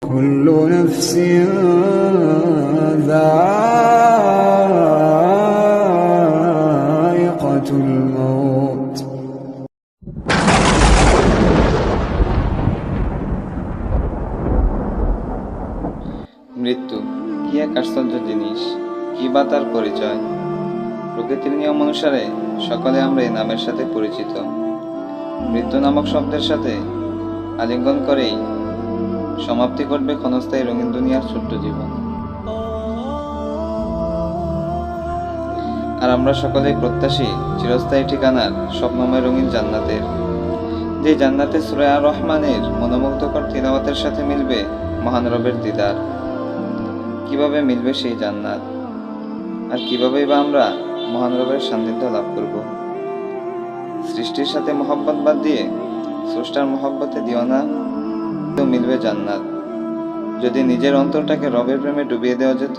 كل نفس ذائقة الموت মৃত্যু কি এক আশ্চর্য জিনিস, কি বা তার পরিচয়। প্রকৃতির নিয়ম অনুসারে সকলে আমরা এই নামের সাথে পরিচিত। মৃত্যু নামক শব্দের সাথে আলিঙ্গন করেই সমাপ্তি ঘটবে ক্ষণস্থায়ী রঙিন দুনিয়ার ছোট্ট জীবন। আর আমরা সকলেই প্রত্যাশী চিরস্থায়ী ঠিকানার স্বপ্নময় রঙিন জান্নাতের, যে জান্নাতে সূরা আর রহমানের মনোমুগ্ধকর তিলাওয়াতের সাথে মিলবে মহান রবের দিদার। কিভাবে মিলবে সেই জান্নাত, আর কিভাবেই বা আমরা মহান রবের সান্নিধ্য লাভ করব? সৃষ্টির সাথে মহব্বত বাদ দিয়ে স্রষ্টার মহব্বতে দিওয়ানা মিলবে জান্নাত। যদি নিজের অন্তরটাকে রবের প্রেমে ডুবিয়ে দেওয়া যেত,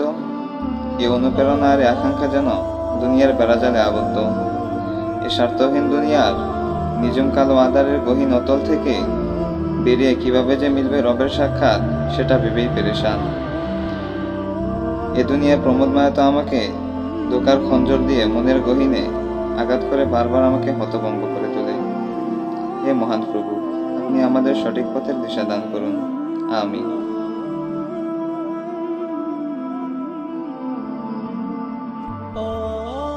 এই অনুপ্রেরণা আর আকাঙ্ক্ষা যেন দুনিয়ার বেড়াজালে আবদ্ধ। এ স্বার্থহীন দুনিয়ার নিজম কালো আধারের গহীন অতল থেকে বেরিয়ে কিভাবে যে মিলবে রবের সাক্ষাৎ, সেটা ভেবেই পেরেশান। এ দুনিয়ার প্রমোদমায়া তো আমাকে ধোঁকার খঞ্জর দিয়ে মনের গহীনে আঘাত করে বারবার আমাকে হতভম্ব করে তোলে। হে মহান প্রভু, আপনি আমাদের সঠিক পথের দিশা দান করুন। আমিন।